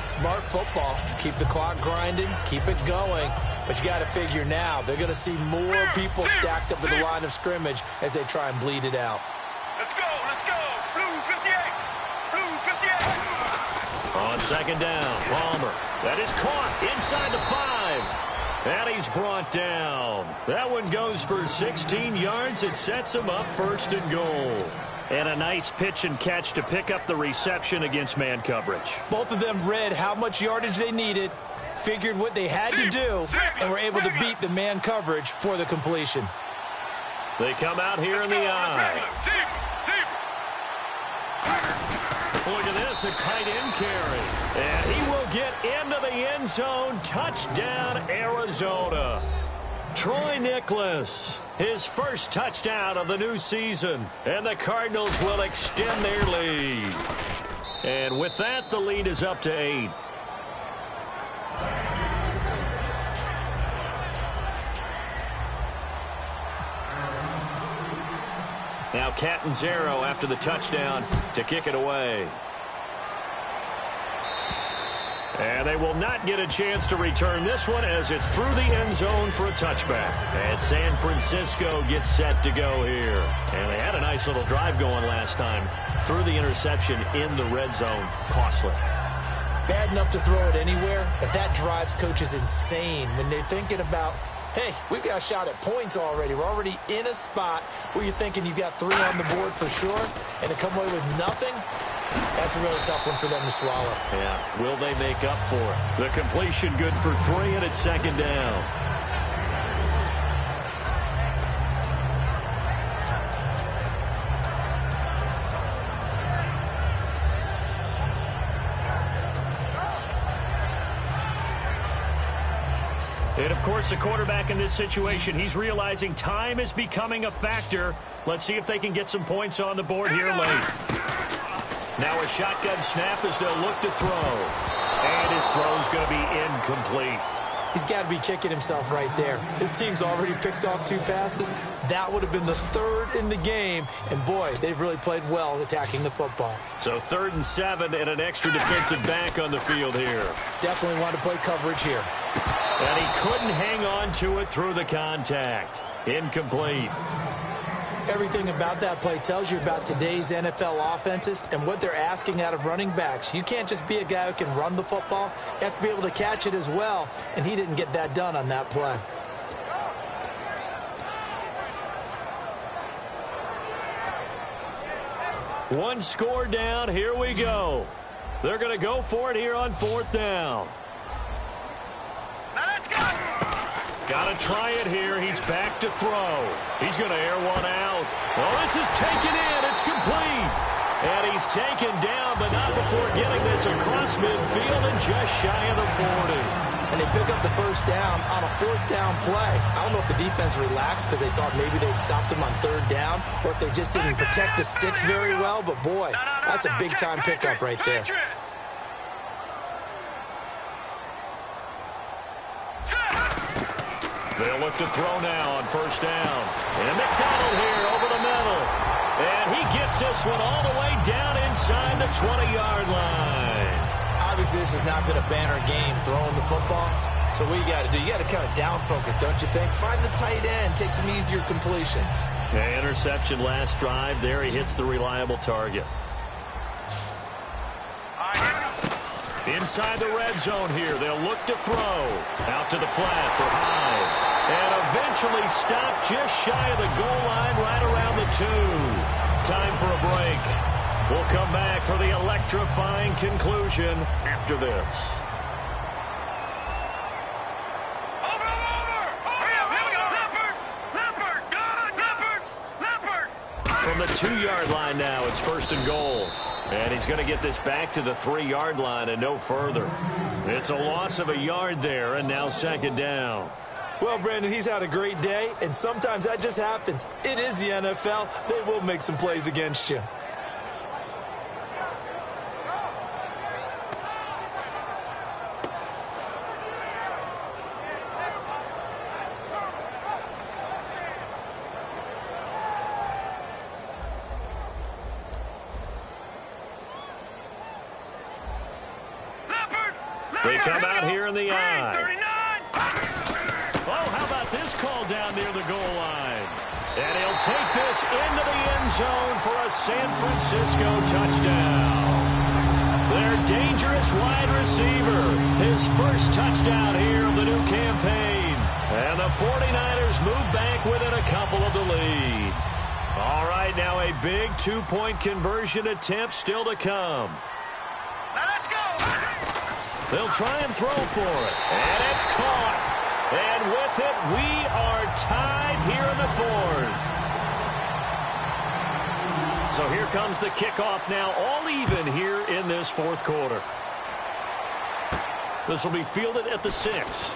Smart football. Keep the clock grinding. Keep it going. But you got to figure now, they're going to see more people stacked up at the line of scrimmage as they try and bleed it out. Let's go. Blue 58. Blue 58. On second down, Palmer. That is caught inside the 5. And he's brought down. That one goes for 16 yards. It sets him up 1st and goal. And a nice pitch and catch to pick up the reception against man coverage. Both of them read how much yardage they needed, figured what they had to do, and were able to beat the man coverage for the completion. They come out here in the eye. Look at this, a tight end carry. And he will get into the end zone. Touchdown, Arizona. Troy Nicholas, his first touchdown of the new season. And the Cardinals will extend their lead. And with that, the lead is up to 8. Now Catanzaro after the touchdown to kick it away. And they will not get a chance to return this one as it's through the end zone for a touchback. And San Francisco gets set to go here. And they had a nice little drive going last time. Through the interception in the red zone. Costly. Bad enough to throw it anywhere, but that drives coaches insane when they're thinking about, hey, we've got a shot at points already. We're already in a spot where you're thinking you've got 3 on the board for sure, and to come away with nothing, that's a really tough one for them to swallow. Yeah, will they make up for it? The completion good for 3, and it's second down. And, of course, the quarterback in this situation, he's realizing time is becoming a factor. Let's see if they can get some points on the board here late. Now a shotgun snap as they'll look to throw. And his throw is going to be incomplete. He's got to be kicking himself right there. His team's already picked off 2 passes. That would have been the 3rd in the game. And, boy, they've really played well attacking the football. So 3rd and 7 and an extra defensive back on the field here. Definitely want to play coverage here. And he couldn't hang on to it through the contact. Incomplete. Everything about that play tells you about today's NFL offenses and what they're asking out of running backs. You can't just be a guy who can run the football. You have to be able to catch it as well, and he didn't get that done on that play. One score down. Here we go. They're going to go for it here on 4th down. Now let's go. Got to try it here. He's back to throw. He's going to air one out. Oh, this is taken in. It's complete. And he's taken down, but not before getting this across midfield and just shy of the 40. And they pick up the 1st down on a 4th down play. I don't know if the defense relaxed because they thought maybe they'd stopped them on 3rd down or if they just didn't protect the sticks very well. But, boy, that's a big-time pickup right there. They'll look to throw now on 1st down. And McDonald here over the middle. And he gets this one all the way down inside the 20-yard line. Obviously, this has not been a banner game throwing the football. So what you got to do, you got to kind of down focus, don't you think? Find the tight end, take some easier completions. Yeah, interception last drive. There he hits the reliable target. Inside the red zone here, they'll look to throw. Out to the flat for Hyde. And eventually stopped just shy of the goal line right around the 2. Time for a break. We'll come back for the electrifying conclusion after this. From the 2-yard line now, it's 1st and goal. And he's going to get this back to the 3-yard line and no further. It's a loss of a yard there, and now 2nd down. Well, Brandon, he's had a great day, and sometimes that just happens. It is the NFL. They will make some plays against you. They come out here in the eye. Oh, how about this call down near the goal line? And he'll take this into the end zone for a San Francisco touchdown. Their dangerous wide receiver, his first touchdown here of the new campaign. And the 49ers move back within a couple of the lead. All right, now a big 2-point conversion attempt still to come. Now let's go. They'll try and throw for it. And it's caught. And with it, we are tied here in the 4th. So here comes the kickoff now, all even here in this 4th quarter. This will be fielded at the 6.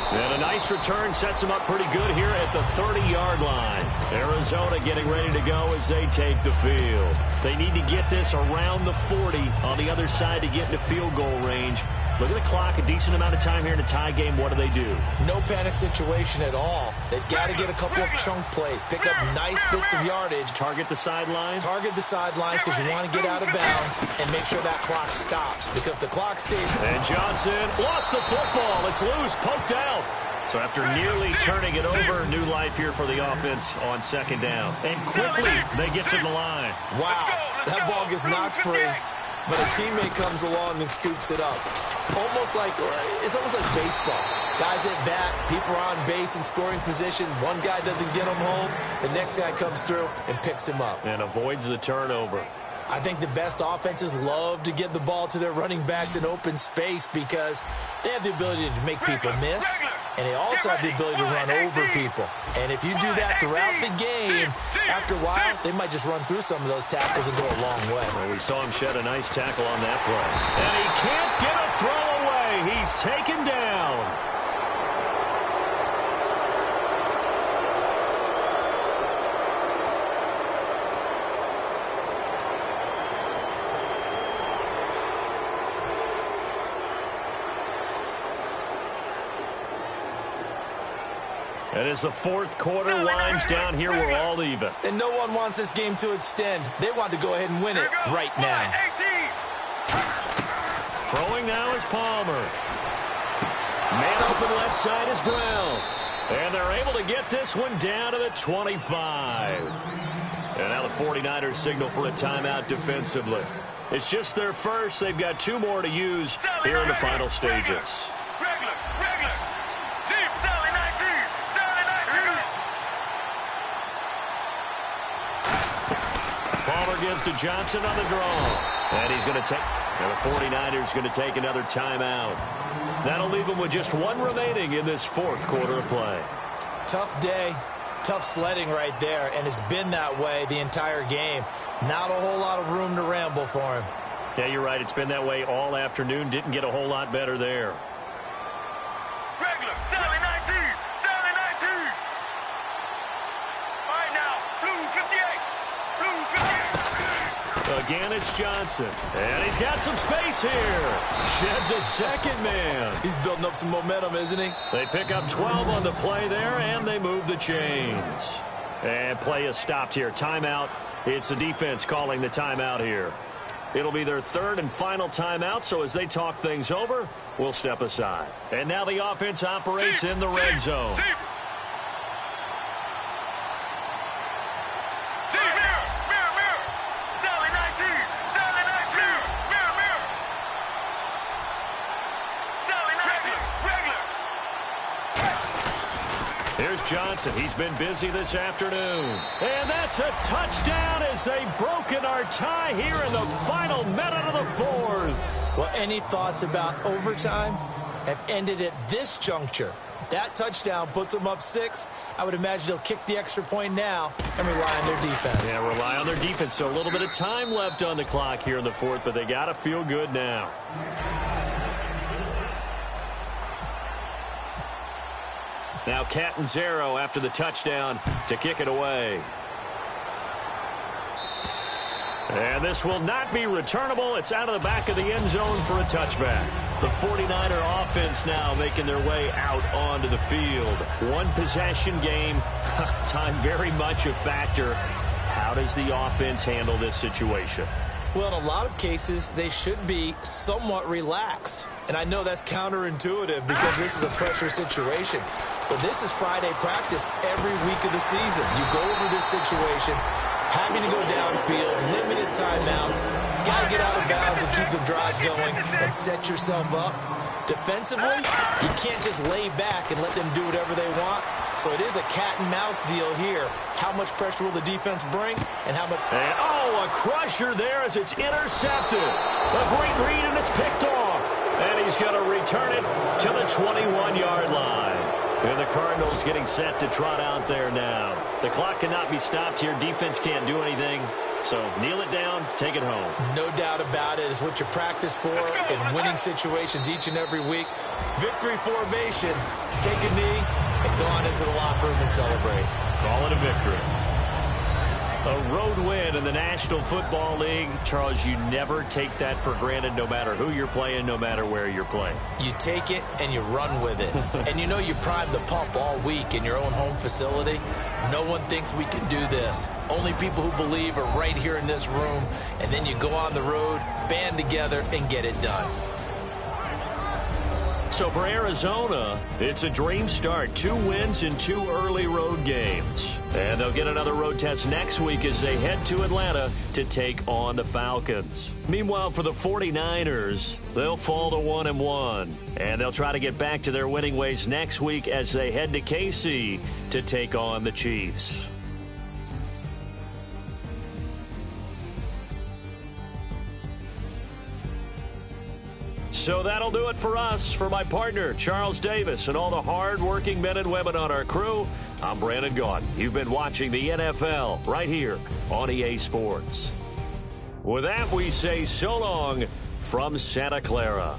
And a nice return sets them up pretty good here at the 30-yard line. Arizona getting ready to go as they take the field. They need to get this around the 40 on the other side to get into field goal range. Look at the clock, a decent amount of time here in a tie game. What do they do? No panic situation at all. They've got to get a couple of chunk plays, pick up nice bits of yardage. Target the sidelines? Target the sidelines because you want to get out of bounds and make sure that clock stops. Because if the clock stays... And Johnson lost the football. It's loose, poked out. So after nearly turning it over, new life here for the offense on 2nd down. And quickly, they get to the line. Wow, that ball gets knocked free, but a teammate comes along and scoops it up. It's almost like baseball. Guys at bat, people are on base in scoring position. One guy doesn't get him home. The next guy comes through and picks him up. And avoids the turnover. I think the best offenses love to get the ball to their running backs in open space because they have the ability to make people miss, and they also have the ability to run over people. And if you do that throughout the game, after a while, they might just run through some of those tackles and go a long way. Well, we saw him shed a nice tackle on that play. And he can't get a throw away. He's taken down. And as the fourth quarter winds down here, we're all even. And no one wants this game to extend. They want to go ahead and win it right now. Throwing now is Palmer. Man open left side is Brown. And they're able to get this one down to the 25. And now the 49ers signal for a timeout defensively. It's just their first. They've got 2 more to use here in the final stages. Palmer gives to Johnson on the draw. And he's going to take... And the 49ers going to take another timeout. That'll leave them with just 1 remaining in this fourth quarter of play. Tough day, tough sledding right there, and it's been that way the entire game. Not a whole lot of room to ramble for him. Yeah, you're right. It's been that way all afternoon. Didn't get a whole lot better there. Regular, Sally 19, Sally 19. All right now, Blues 58, Blues 58. Again, it's Johnson. And he's got some space here. Sheds a second man. He's building up some momentum, isn't he? They pick up 12 on the play there, and they move the chains. And play is stopped here. Timeout. It's the defense calling the timeout here. It'll be their 3rd and final timeout, so as they talk things over, we'll step aside. And now the offense operates in the red zone. Here's Johnson. He's been busy this afternoon. And that's a touchdown as they've broken our tie here in the final minute of the fourth. Well, any thoughts about overtime have ended at this juncture. If that touchdown puts them up 6, I would imagine they'll kick the extra point now and rely on their defense. Yeah, rely on their defense. So a little bit of time left on the clock here in the fourth, but they got to feel good now. Now Catanzaro after the touchdown to kick it away. And this will not be returnable. It's out of the back of the end zone for a touchback. The 49er offense now making their way out onto the field. 1 possession game. Time very much a factor. How does the offense handle this situation? Well, in a lot of cases, they should be somewhat relaxed. And I know that's counterintuitive because this is a pressure situation. But this is Friday practice every week of the season. You go over this situation, having to go downfield, limited timeouts, got to get out of bounds and keep the drive going and set yourself up. Defensively, you can't just lay back and let them do whatever they want. So it is a cat and mouse deal here. How much pressure will the defense bring and how much... And, oh, a crusher there as it's intercepted. A great read and it's picked off. And he's going to return it to the 21-yard line. And the Cardinals getting set to trot out there now. The clock cannot be stopped here. Defense can't do anything. So kneel it down, take it home. No doubt about it. It's what you practice for in winning situations each and every week. Victory formation. Take a knee and go on into the locker room and celebrate. Call it a victory. A road win in the National Football League. Charles, you never take that for granted no matter who you're playing, no matter where you're playing. You take it and you run with it. And you know you primed the pump all week in your own home facility. No one thinks we can do this. Only people who believe are right here in this room. And then you go on the road, band together, and get it done. So for Arizona, it's a dream start. 2 wins in 2 early road games. And they'll get another road test next week as they head to Atlanta to take on the Falcons. Meanwhile, for the 49ers, they'll fall to 1-1. And they'll try to get back to their winning ways next week as they head to KC to take on the Chiefs. So that'll do it for us. For my partner, Charles Davis, and all the hard-working men and women on our crew, I'm Brandon Gaudin. You've been watching the NFL right here on EA Sports. With that, we say so long from Santa Clara.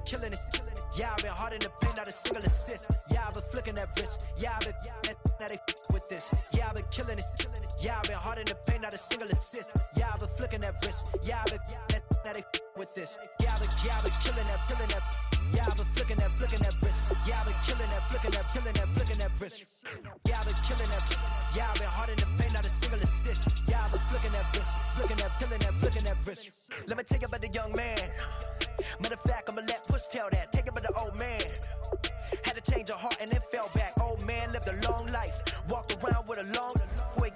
killing it. Yeah, I've been hard in the paint, not a single assist. Yeah, I've been flicking that wrist. Yeah, I've been now they with this. Yeah, I've been killing it. Yeah, I've been hard in the paint, not a single assist. Yeah, I've been flicking that wrist. Yeah, I've been now they with this. Yeah, I've been killing that. Yeah, I've been flicking that wrist. Yeah, I've been killing that, flicking that wrist. Yeah, I've been killing that. Yeah, I've been hard in the paint, not a single assist. Yeah, I've been flicking that wrist, flicking that wrist. Let me tell you about the young man. Matter of fact, I'ma let Push tell that. Take it about the old man. Had to change her heart and then fell back. Old man lived a long life. Walked around with a long way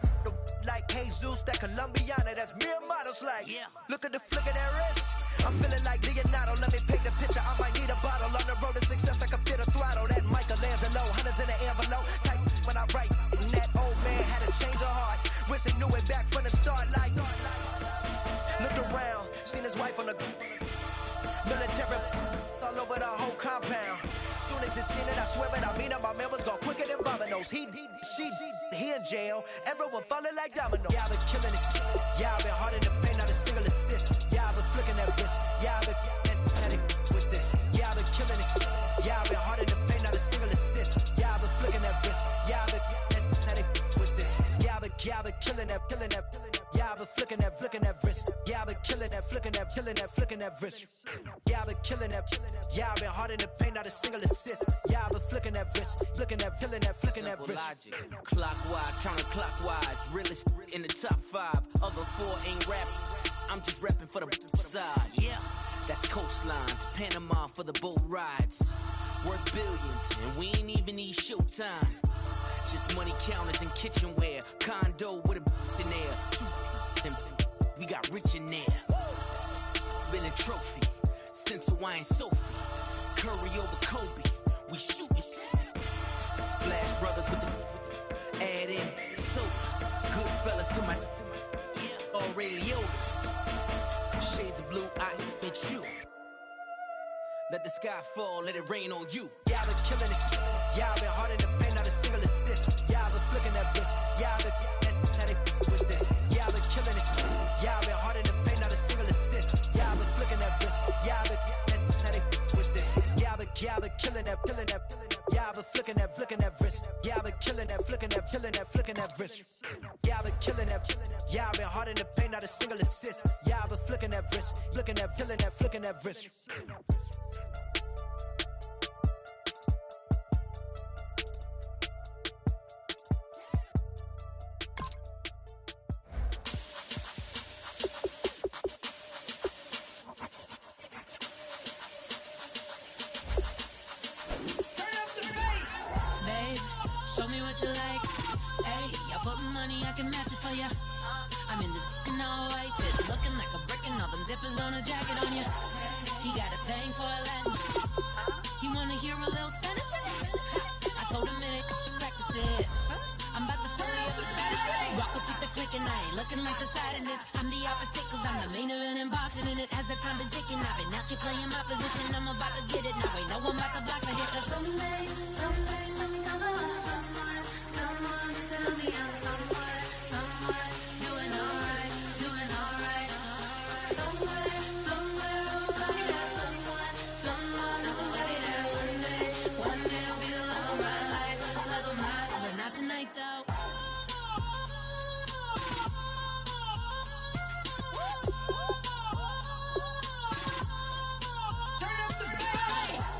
like Jesus, that Colombiana, that's mere models like. Yeah. Look at the flick of that wrist. I'm feeling like Leonardo. Let me paint the picture. I might need a bottle. On the road to success, I can fit a throttle. That Michelangelo, hundreds in the envelope. Type when I write. And that old man had to change her heart. Wish he knew it back from the start. Like, looked around, seen his wife on the military all over the whole compound. Soon as he seen it, I swear it, I mean it. My man was gone quicker than dominoes. He in jail. Everyone falling like dominoes. Yeah, I've been killing it. Yeah, I've been hard in the paint, not a single assist. Yeah, I've been flicking that wrist. Yeah, I've been with this. Yeah, I've been killing it. Yeah, I've been hard in the paint, not a single assist. Yeah, I've been flicking that wrist. Yeah, I've been with this. Yeah, I've been killing that. Yeah, I've been flicking that wrist. Yeah, I've been killing that, flicking that wrist. Yeah, I've been killing that. Yeah, I've been hard in the paint, not a single assist. Yeah, I've been flicking that wrist, flicking that wrist. Logic. Clockwise, counterclockwise, realest in the top 5. Other 4 ain't rapping. I'm just rapping for the side. Yeah, that's coastlines, Panama for the boat rides. Worth billions, and we ain't even need showtime. Just money counters and kitchenware. Condo with a in there. We got rich in there. Been a trophy since Hawaiian Sophie. Curry over Kobe. We shootin'. Splash Brothers with the add in soda. Good fellas to my Aureliotas. Shades of blue, I met you. Let the sky fall, let it rain on you. Yeah, I've been killing it. Yeah, I've been hard in the paint, not a single assist. Yeah, I've been flicking that wrist. Yeah, I've been with this. Yeah, I've been killing it. Yeah, I've been hard in the paint, not a single assist. Yeah, I've been flicking that wrist. Yeah, I've been with this. Yeah, I've been killing that. Yeah, I've been flicking that wrist. Yeah, I've been killing that, flicking that wrist. Yeah, I've been killing that. Yeah, I've been hard in the paint, not a single assist. Yeah, I've been flicking that wrist, flicking that wrist. Show me what you like. Hey, I put money, I can match it for ya. I'm in this f***ing all white fit, looking like a brick and all them zippers on a jacket on ya. He got a thing for a Latin. He wanna hear a little Spanish. I told him it ain't practice it. I'm about to fill you up with Spanish. Rock up with the click and I ain't looking like the side in this. I'm the opposite cause I'm the main event in boxing and it has the time been ticking. I've been out here playing my position, I'm about to get it. Now ain't no one about to block the hit cause someday, something come along. Someone tell me I'm somewhere, doing alright. Somewhere, somebody got someone, somebody that one day will be the love of my life, but not tonight though.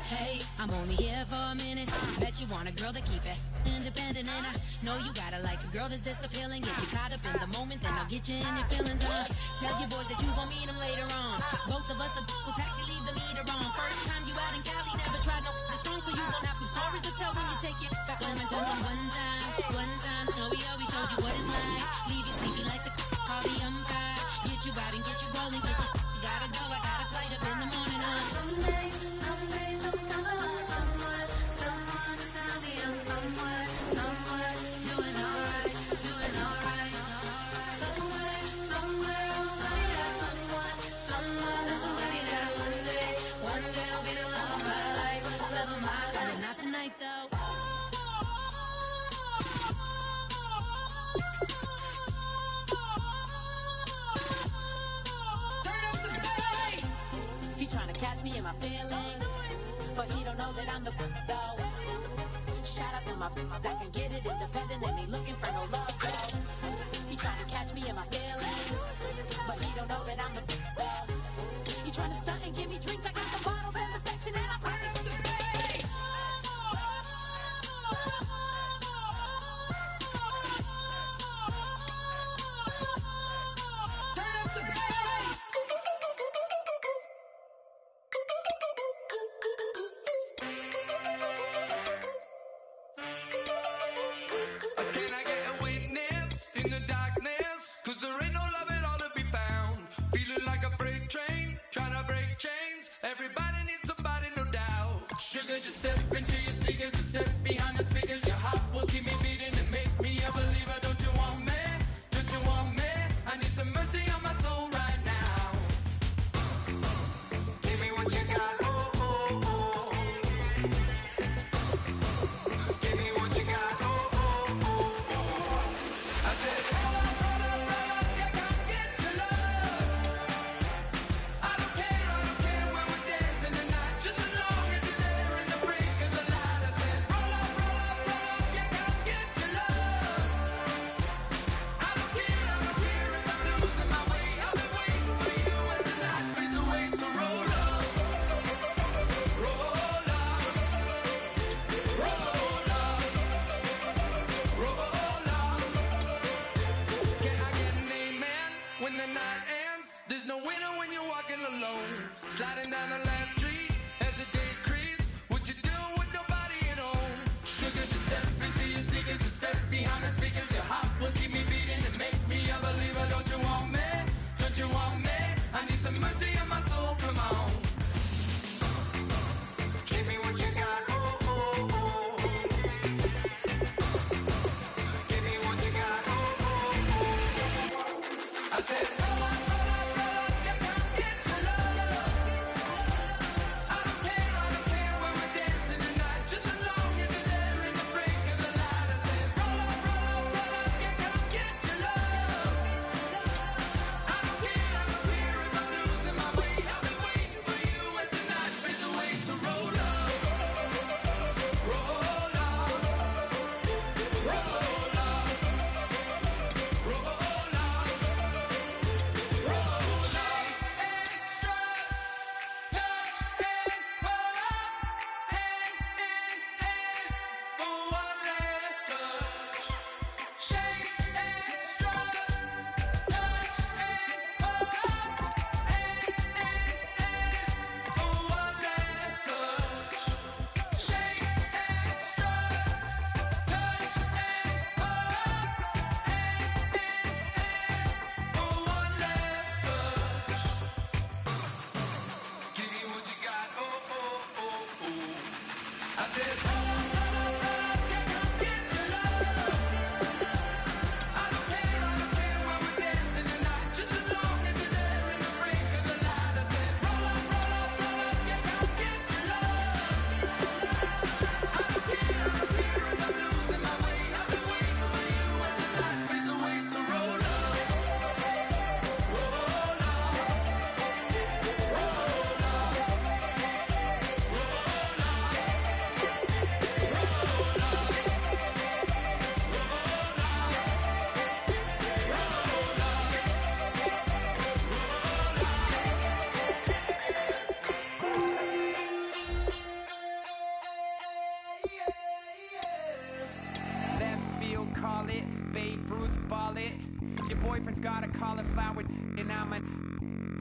Hey, I'm only here for a minute. Bet you want a girl to keep it independent, and I know you gotta like a girl that's this appealing. Get you caught up in the moment, then I'll get you in your feelings. Tell your boys that you gon' meet them later on. Both of us are so taxi, leave the meter on. First time you out in Cali, never tried no strong, so you gon' have some stories to tell when you take it back home and tell them one time, Snowy always showed you what it's like. Leave you sleepy like the call the umpire. Get you out and get you rolling, get you gotta go. I got a flight up in the morning on someday, something come along. Someone tell me I'm somewhere, doing alright. Somewhere, somebody got someone, somebody that one day will be the love of my life, but not tonight though. He tryna catch me in my feelings. but he don't know that I'm the though. Shout out to my that can get it independent and ain't looking for no love though. He trying to catch me in my feelings, but he don't know that I'm the though. He trying to stunt and give me drinks. I got the bottle in the section and I promise to the face. Sugar, just step into your sneakers and step behind the speakers. Your heart will keep me beating and make me a believer. Don't you want me? Don't you want me? I need some mercy on my soul right now. Give me what you got, oh, oh, oh. Give me what you got, oh, oh, oh, oh. I said, roll up, yeah, come get your love. I don't care when we're dancing tonight, just as long as you're there in the break of the light. I said, roll up, yeah, come get your love. I don't care if I'm losing my way. I'll be waiting for you as the night fades away. So roll up, roll up, roll up, roll up. Can I get an amen when the night ends? There's no winner when you're walking alone. Sliding down the last street as the day creeps. What you doing with nobody at home? Sugar, just step into your sneakers and step behind the speakers. Your heart will keep me beating and make me a believer. Don't you want me? Don't you want me? I need some mercy on my soul, come on. Give me what you got, oh, oh, oh. Give me what you got, oh, oh, oh. I said, roll up, yeah, come get your love. I don't care when we're dancing tonight, just as long as you're there in the break of the light. I said, roll up, yeah, come get your love. I don't care if I'm losing my way. I'll be waiting for you as the night fades away. So roll up, roll up, roll up, roll up. Roll up, extra, touch and pull up, hand in hand for one last touch. Shake extra, touch and pull up, hand in hand for one last touch. Shake extra, touch and pull up, hand in hand for one last touch. Give me what you got, oh, oh, oh, oh. I said, roll up, yeah, come get your love. I don't care when we're dancing tonight, just as long as you're there in the break of the light. I said, roll up, yeah, come get your love. I don't care if I'm losing my way. I'll be waiting for you as the night fades away. So roll up, roll up, roll up, roll up, Left field, call it. Babe Ruth, ball it. Your boyfriend's got a cauliflower, and I'm a.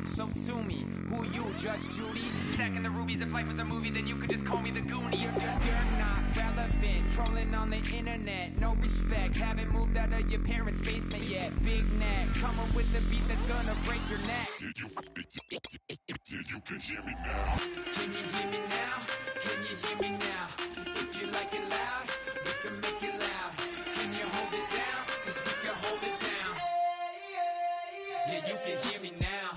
So sue me. Who you, Judge Judy? Stacking the rubies. If life was a movie, then you could just call me the Goonies. You're not relevant. Trolling on the internet. No respect. Haven't moved out of your parents' basement yet. Big neck. Coming with the beat that's gonna break your neck. You can hear me now. Can you hear me now? Can you hear me now? If you like it loud, we can make it loud. Can you hold it down? 'Cause we can hold it down. Yeah, you can hear me now.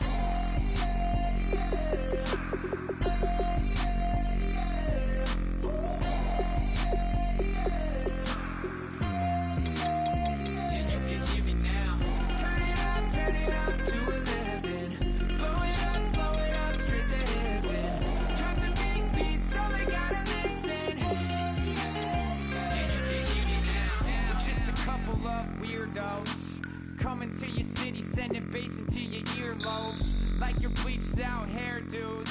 Yeah, you can hear me now. Turn it up to 11. Blow it up straight to heaven. Drop the big beats, all they got. to your city, sending bass into your earlobes. Like your bleached out hairdos.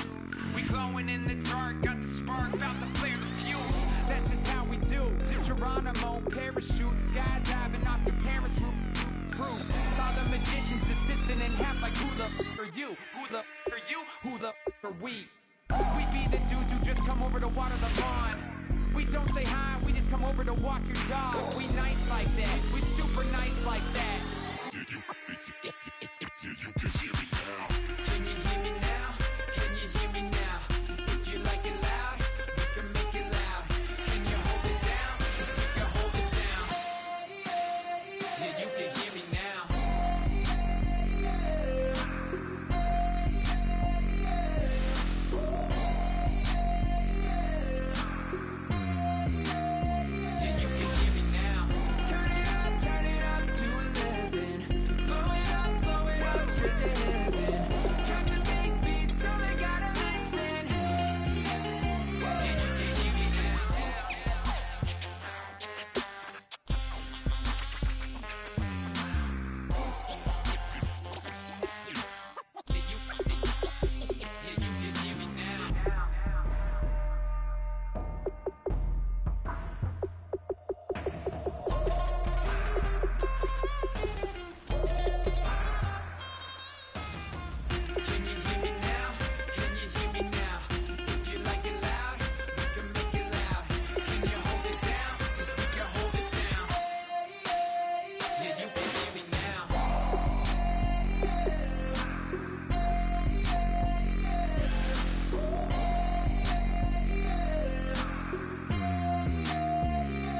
We glowing in the dark, got the spark, about to flare the fuse. That's just how we do. To Geronimo, parachute, skydiving off your parents' roof. Saw the magician's assistant in half like who the are you? Who the are you? Who the are we? We be the dudes who just come over to water the lawn. We don't say hi, we just come over to walk your dog. We nice like that, we super nice like that. Can you hear me now? Can you hear me now? If you like it loud, we can make it loud. Can you hold it down? 'Cause we can hold it down. Yeah, you can hear me now. Yeah, you can hear me now. Turn it up to 11. Blow it up straight to heaven. Drop the big beat so they gotta listen. Yeah, you can hear me now. Yeah, you can hear me now. Can you hear me now? Can you hear me now? If you like it loud, we can make it loud. Can you hold it down? 'Cause we can hold it down. Yeah, you can hear me now.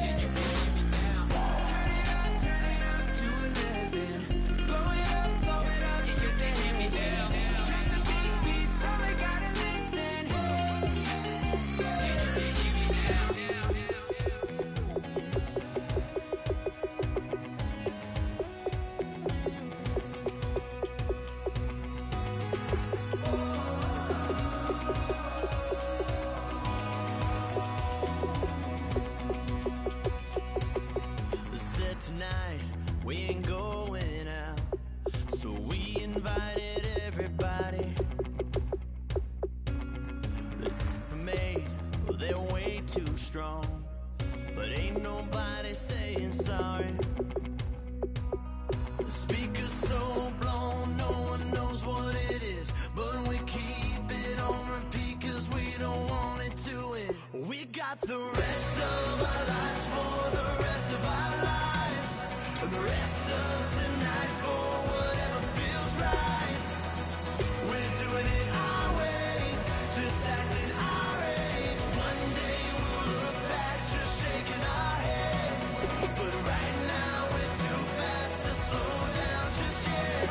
Yeah, you can hear me now. Turn it up to 11. Blow it up straight to hear me now. Drop the big beat so they gotta listen. Yeah, you can hear me now. Said tonight we ain't going out, so we invited everybody. The made, well, they're way too strong, but ain't nobody saying sorry. The speaker's so blown, no one knows what it is, but we keep it on repeat 'cause we don't want it to end. We got the rest of our lives for the rest of our lives, and the rest of tonight for whatever feels right. We're doing it our way, just acting our age. One day we'll look back, just shaking our heads, but right now we're too fast to slow down just yet.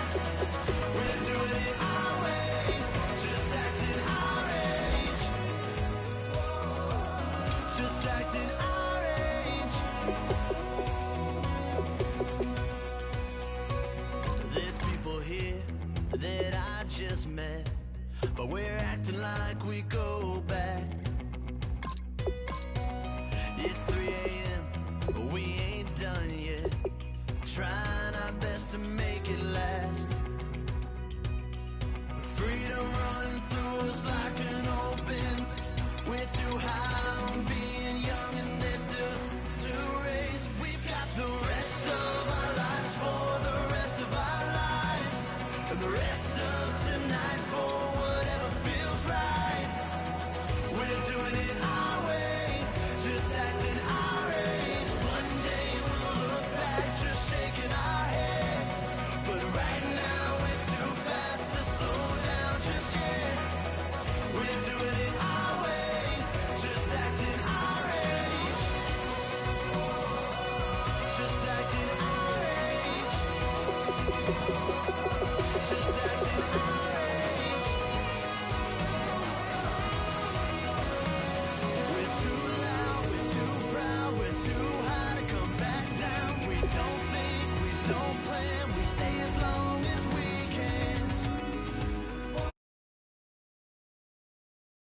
We're doing it our way, just acting our age. Just acting our age. There's people here that I just met, but we're acting like we go back. It's 3 a.m., but we ain't done yet. Trying our best to make it last. Freedom running through us like an open. We're too high on being young and there's still to race. We've got the rest of our lives for the rest of our lives, and the rest of tonight for whatever feels right. We're doing it our way, just acting our age. One day we'll look back, just shaking our heads, but right now we're too fast to slow down just yet. We're doing it our way, just acting our age. Just acting our age. Just acting our age. We're too loud, we're too proud, we're too high to come back down. We don't think, we don't plan, we stay as long